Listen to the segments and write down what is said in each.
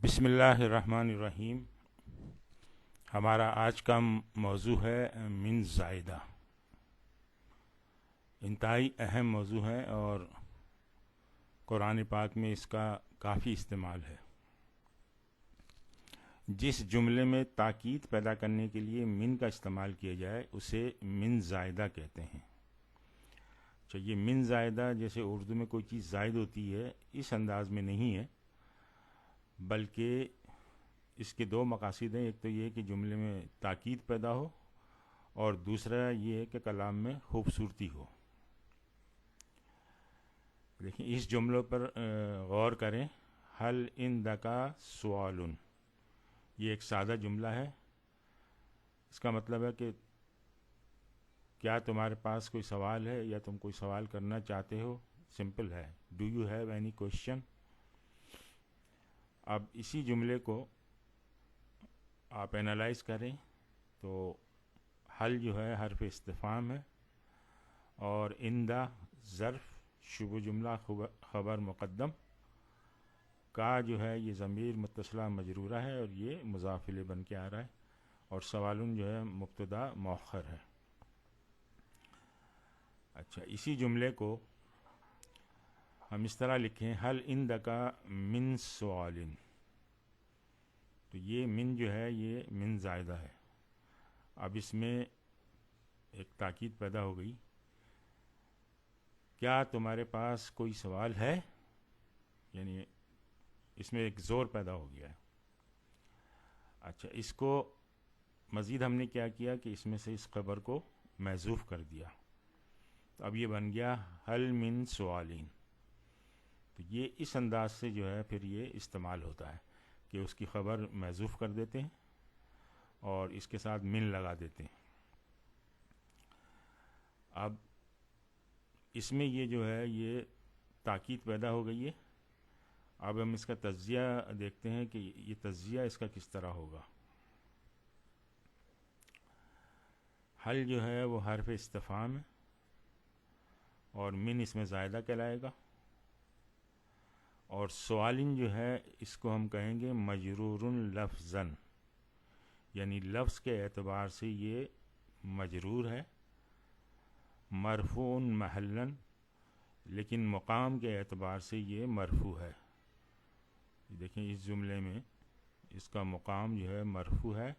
بسم اللہ الرحمن الرحیم۔ ہمارا آج کا موضوع ہے من زائدہ۔ انتہائی اہم موضوع ہے اور قرآن پاک میں اس کا کافی استعمال ہے۔ جس جملے میں تاکید پیدا کرنے کے لیے من کا استعمال کیا جائے اسے من زائدہ کہتے ہیں۔ یہ من زائدہ جیسے اردو میں کوئی چیز زائد ہوتی ہے اس انداز میں نہیں ہے، بلکہ اس کے دو مقاصد ہیں۔ ایک تو یہ کہ جملے میں تاکید پیدا ہو، اور دوسرا یہ ہے کہ کلام میں خوبصورتی ہو۔ دیکھیں اس جملوں پر غور کریں۔ حل عندک سوال، یہ ایک سادہ جملہ ہے۔ اس کا مطلب ہے کہ کیا تمہارے پاس کوئی سوال ہے یا تم کوئی سوال کرنا چاہتے ہو، سمپل ہے۔ Do you have any question? اب اسی جملے کو آپ اینالائز کریں تو حل جو ہے حرف استفہام ہے، اور عندہ ظرف شبہ جملہ خبر مقدم کا جو ہے یہ ضمیر متصلہ مجرورہ ہے اور یہ مضاف الیہ بن کے آ رہا ہے، اور سوالن جو ہے مبتدا مؤخر ہے۔ اچھا، اسی جملے کو ہم اس طرح لکھیں، حل عندک من سوال، تو یہ من جو ہے یہ من زائدہ ہے۔ اب اس میں ایک تاکید پیدا ہو گئی، کیا تمہارے پاس کوئی سوال ہے، یعنی اس میں ایک زور پیدا ہو گیا ہے۔ اچھا، اس کو مزید ہم نے کیا کیا کہ اس میں سے اس خبر کو محذوف کر دیا، تو اب یہ بن گیا حل من سوالین۔ تو یہ اس انداز سے جو ہے پھر یہ استعمال ہوتا ہے کہ اس کی خبر محذوف کر دیتے ہیں اور اس کے ساتھ من لگا دیتے ہیں۔ اب اس میں یہ جو ہے یہ تاکید پیدا ہو گئی ہے۔ اب ہم اس کا تجزیہ دیکھتے ہیں کہ یہ تجزیہ اس کا کس طرح ہوگا۔ حل جو ہے وہ حرف استفہام ہے اور من اس میں زائدہ کہلائے گا، اور سوالن جو ہے اس کو ہم کہیں گے مجرور لفظاً، یعنی لفظ کے اعتبار سے یہ مجرور ہے، مرفوع محلاً، لیکن مقام کے اعتبار سے یہ مرفوع ہے۔ دیکھیں اس جملے میں اس کا مقام جو ہے مرفوع ہے،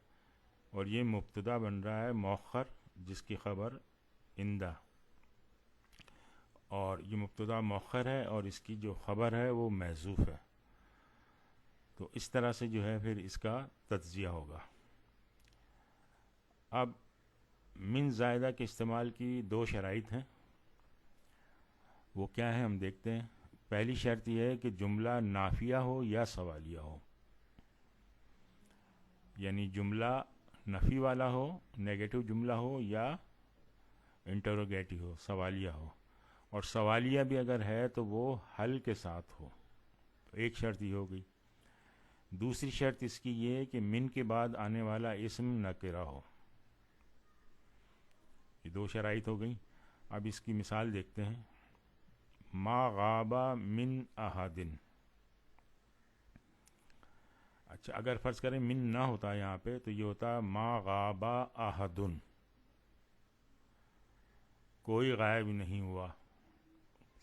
اور یہ مبتدا بن رہا ہے مؤخر جس کی خبر عندہ، اور یہ مبتدا مؤخر ہے اور اس کی جو خبر ہے وہ محذوف ہے۔ تو اس طرح سے جو ہے پھر اس کا تجزیہ ہوگا۔ اب من زائدہ کے استعمال کی دو شرائط ہیں، وہ کیا ہیں ہم دیکھتے ہیں۔ پہلی شرط یہ ہے کہ جملہ نافیہ ہو یا سوالیہ ہو، یعنی جملہ نفی والا ہو، نیگیٹو جملہ ہو، یا انٹروگیٹو ہو، سوالیہ ہو، اور سوالیہ بھی اگر ہے تو وہ حل کے ساتھ ہو۔ تو ایک شرط یہ ہو گئی۔ دوسری شرط اس کی یہ ہے کہ من کے بعد آنے والا اسم نکرہ ہو۔ یہ دو شرائط ہو گئیں۔ اب اس کی مثال دیکھتے ہیں۔ ما غاب من احدن۔ اچھا، اگر فرض کریں من نہ ہوتا یہاں پہ تو یہ ہوتا ما غاب احدن، کوئی غائب نہیں ہوا،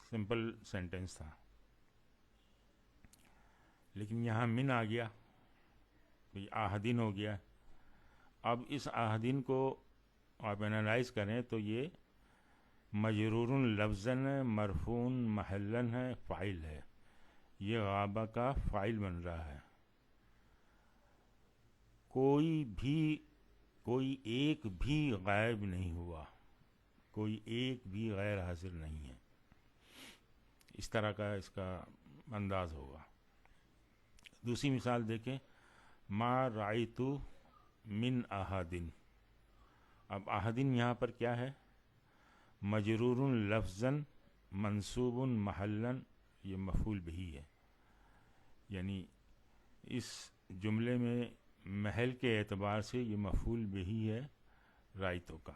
سمپل سینٹنس تھا۔ لیکن یہاں من آ گیا، آہدین ہو گیا۔ اب اس آہدین کو آپ انالائز کریں تو یہ مجرور لفظاً ہے، مرفوع محلاً ہے، فاعل ہے۔ یہ غابہ کا فاعل بن رہا ہے۔ کوئی ایک بھی غائب نہیں ہوا، کوئی ایک بھی غیر حاضر نہیں ہے۔ اس طرح کا اس کا انداز ہوگا۔ دوسری مثال دیکھیں، ما رأیت من احدن۔ اب احدن یہاں پر کیا ہے؟ مجرور لفظاً، منصوب محلاً، یہ مفعول بہ ہے، یعنی اس جملے میں محل کے اعتبار سے یہ مفعول بہ ہے رائتوں کا۔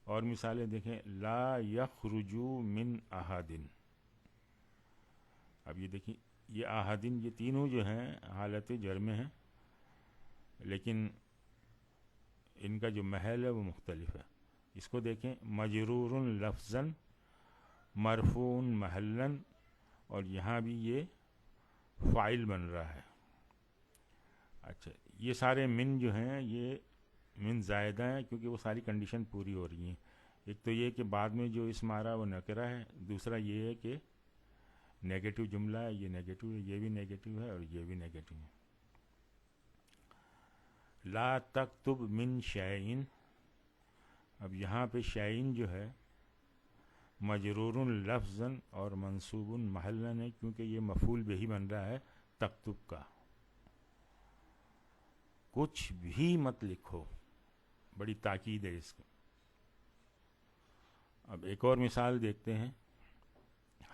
اور مثالیں دیکھیں، لا یخرج من احدن، اب یہ دیکھیں، یہ احدن، یہ تینوں جو ہیں حالت جر میں ہیں، لیکن ان کا جو محل ہے وہ مختلف ہے. اس کو دیکھیں، مجرور لفظاً مرفوع محلاً، اور یہاں بھی یہ فاعل بن رہا ہے. اچھا، یہ سارے من جو ہیں یہ من زائدہ ہیں کیونکہ وہ ساری کنڈیشن پوری ہو رہی ہیں. ایک تو یہ کہ بعد میں جو اسم آ رہا ہے وہ نکرہ ہے، دوسرا یہ ہے کہ نیگیٹو جملہ ہے، یہ نیگیٹو ہے، یہ بھی نیگیٹو ہے، اور یہ بھی نیگیٹو ہے. لا تکتب من شیئن، اب یہاں پہ شیئن جو ہے مجرور لفظاً اور منصوب محلاً ہے کیونکہ یہ مفعول بہ بن رہا ہے تکتب کا. کچھ بھی مت لکھو، بڑی تاکید ہے اس کو. اب ایک اور مثال دیکھتے ہیں،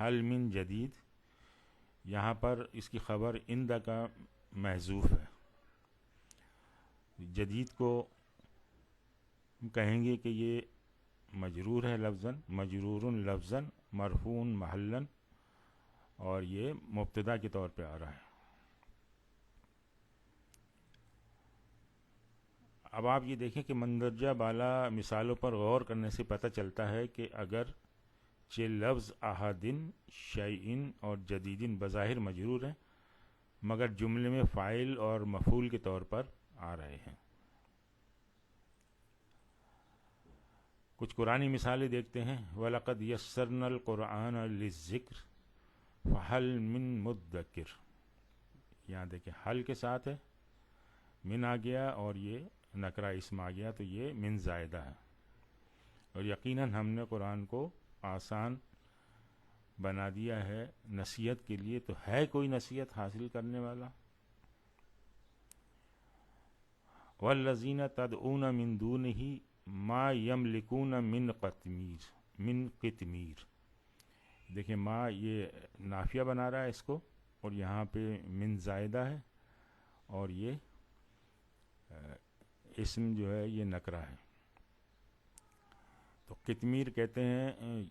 حل من جدید، یہاں پر اس کی خبر اندہ کا محذوف ہے. جدید کو کہیں گے کہ یہ مجرور ہے لفظاً، مجرور لفظاً مرفوع محلاً، اور یہ مبتدا کے طور پہ آ رہا ہے. اب آپ یہ دیکھیں کہ مندرجہ بالا مثالوں پر غور کرنے سے پتہ چلتا ہے کہ اگر لفظ احدن، شیئن اور جدیدن بظاہر مجرور ہیں مگر جملے میں فاعل اور مفعول کے طور پر آ رہے ہیں. کچھ قرآنی مثالیں دیکھتے ہیں. وَلَقَدْ يَسَّرْنَا الْقُرْآنَ لِلذِّكْرِ فَهَلْ مِن مُدَّكِرٍ، یہاں دیکھیں حل کے ساتھ ہے، من آ گیا اور یہ نکرہ اسم آ گیا، تو یہ من زائدہ ہے. اور یقیناً ہم نے قرآن کو آسان بنا دیا ہے نصیحت کے لیے، تو ہے کوئی نصیحت حاصل کرنے والا؟ والذین تدعون من دونہ ما یملکون من قطمیر. دیکھیں ما یہ نافیہ بنا رہا ہے اس کو، اور یہاں پہ من زائدہ ہے، اور یہ اسم جو ہے یہ نکرہ ہے. تو قطمیر کہتے ہیں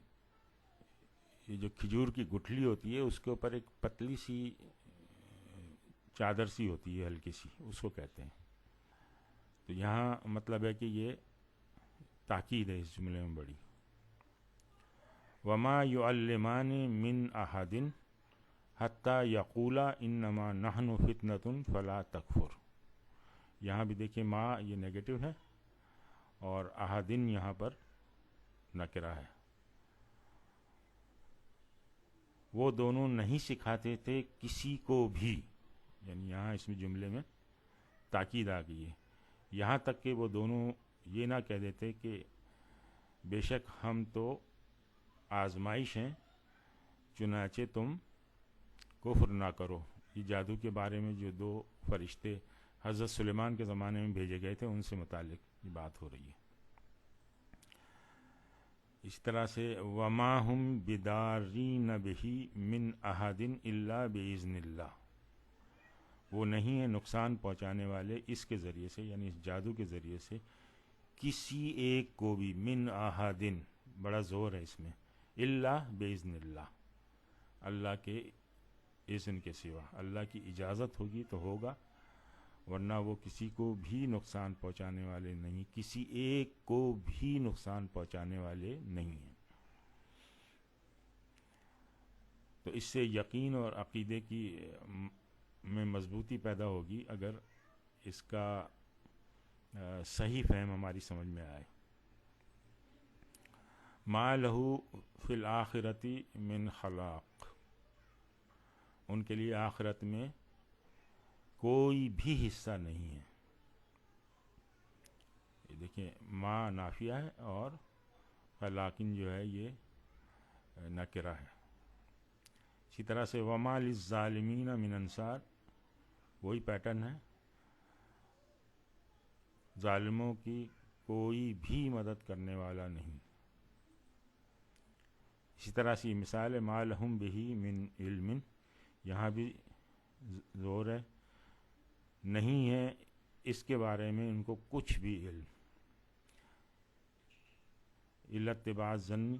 یہ جو کھجور کی گٹھلی ہوتی ہے اس کے اوپر ایک پتلی سی چادر سی ہوتی ہے ہلکی سی، اس کو کہتے ہیں. تو یہاں مطلب ہے کہ یہ تاکید ہے اس جملے میں بڑی. وما يعلمان من احد حتی یقولا انما نحن فتنۃ فلا تکفر. یہاں بھی دیکھیں ما یہ نیگیٹو ہے اور احدن یہاں پر نکرہ ہے. وہ دونوں نہیں سکھاتے تھے کسی کو بھی، یعنی یہاں اس میں جملے میں تاکید آ گئی ہے. یہاں تک کہ وہ دونوں یہ نہ کہہ دیتے کہ بے شک ہم تو آزمائش ہیں، چنانچہ تم کفر نہ کرو. یہ جادو کے بارے میں جو دو فرشتے حضرت سلیمان کے زمانے میں بھیجے گئے تھے ان سے متعلق یہ بات ہو رہی ہے. اس طرح سے وما ہم بدارین بہ من احد الا باذن اللہ، وہ نہیں ہیں نقصان پہنچانے والے اس کے ذریعے سے، یعنی اس جادو کے ذریعے سے، کسی ایک کو بھی، من احدن بڑا زور ہے اس میں، الا باذن اللہ، اللہ کے اذن کے سوا، اللہ کی اجازت ہوگی تو ہوگا، ورنہ وہ کسی کو بھی نقصان پہنچانے والے نہیں، کسی ایک کو بھی نقصان پہنچانے والے نہیں ہیں. تو اس سے یقین اور عقیدے کی میں مضبوطی پیدا ہوگی اگر اس کا صحیح فہم ہماری سمجھ میں آئے. ما لہو فی الآخرۃ من خلاق، ان کے لیے آخرت میں کوئی بھی حصہ نہیں ہے. یہ دیکھیں ما نافیہ ہے اور خلاقن جو ہے یہ نکرہ ہے. اسی طرح سے وما للظالمین من انصار، وہی پیٹرن ہے، ظالموں کی کوئی بھی مدد کرنے والا نہیں. اسی طرح سے مثال ہے ما لہم بہ من علم، یہاں بھی زور ہے، نہیں ہے اس کے بارے میں ان کو کچھ بھی علم. الا اتباع الظن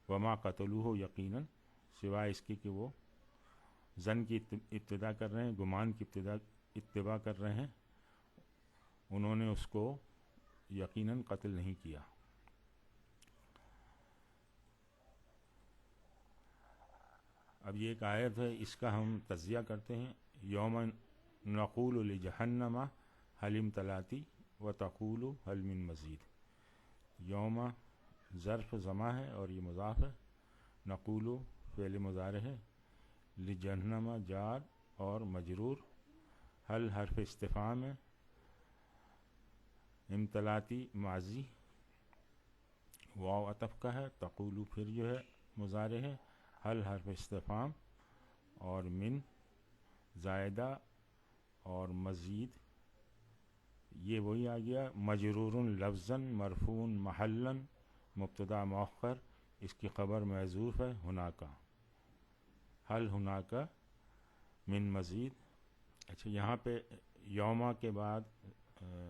وما قتلوہ یقیناً، سوائے اس کے کہ وہ زن کی ابتدا کر رہے ہیں، گمان کی اتباع کر رہے ہیں، انہوں نے اس کو یقیناً قتل نہیں کیا۔ اب یہ ایک آیت ہے، اس کا ہم تجزیہ کرتے ہیں۔ یوم نقول لجہنم حل امتلاتی وتقول حل من مزید۔ یوم ظرف زماں ہے اور یہ مضاف ہے، نقول فعل مضارع ہے، لجہنم جار اور مجرور، حل حرف استفہام ہے، امتلاتی ماضی، واو عطف کا ہے، تقول پھر جو ہے مضارع ہے، حل حرف استفہام اور من زائدہ اور مزید یہ وہی آ گیا۔ مجرور لفظاً مرفوع محلاً مبتدا مؤخر، اس کی خبر محذوف ہے ہناکا، حل ہناکا من مزید۔ اچھا یہاں پہ یوما کے بعد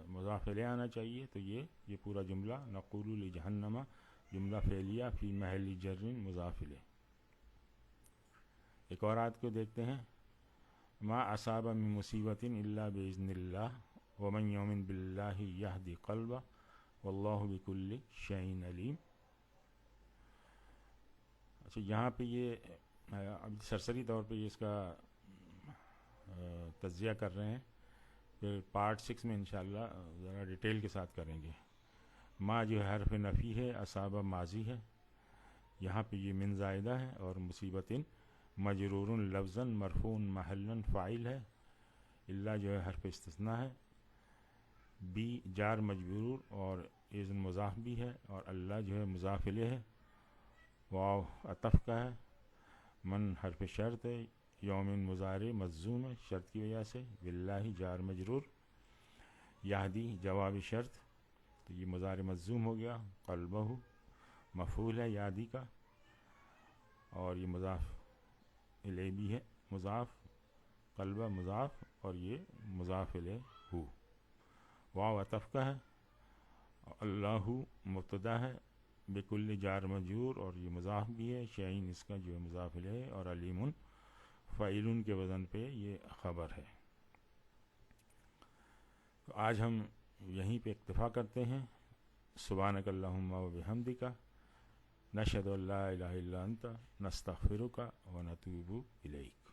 مضاف الیہ آنا چاہیے، تو یہ پورا جملہ نقول لجہنم جملہ فعلیہ فی محل جر مضاف الیہ۔ ایک اور آیت کو دیکھتے ہیں، ما اصاب من مصیبت الا باذن اللہ ومن یؤمن باللہ یہدی قلبہ واللہ بکل شیء علیم۔ اچھا یہاں پہ یہ اب سرسری طور پہ یہ اس کا تجزیہ کر رہے ہیں، پھر پارٹ 6 میں انشاءاللہ ذرا ڈیٹیل کے ساتھ کریں گے۔ ما جو ہے حرف نفی ہے، اصابہ ماضی ہے، یہاں پہ یہ من زائدہ ہے، اور مصیبت مجرور لفظاً مرفوع محلاً فاعل ہے، اللہ جو ہے حرف استثناء ہے، بی جار مجرور اور اذن مضاف بھی ہے، اور اللہ جو ہے مضاف الیہ ہے، واو عطف کا ہے، من حرف شرط ہے، یومن مضارع مجزوم ہے شرط کی وجہ سے، باللہ جار مجرور، یہدی جواب شرط، تو یہ مضارع مجزوم ہو گیا، قلبہ مفعول ہے یہدی کا، اور یہ مضاف الیہ بھی ہے، مضاف، قلبہ مضاف، اور یہ مضاف الیہ ہو، واو عطف کا ہے، اللہ مبتدا ہے، بکل جار مجرور، اور یہ مضاف بھی ہے، شعین اس کا جو ہے مضاف الیہ، اور علیم فاعل کے وزن پہ یہ خبر ہے۔ تو آج ہم یہیں پہ اکتفا کرتے ہیں۔ سبحانک اللہم و بحمدک، نشہد ان لا الہ الا انت، نستغفرک و نتوب الیک۔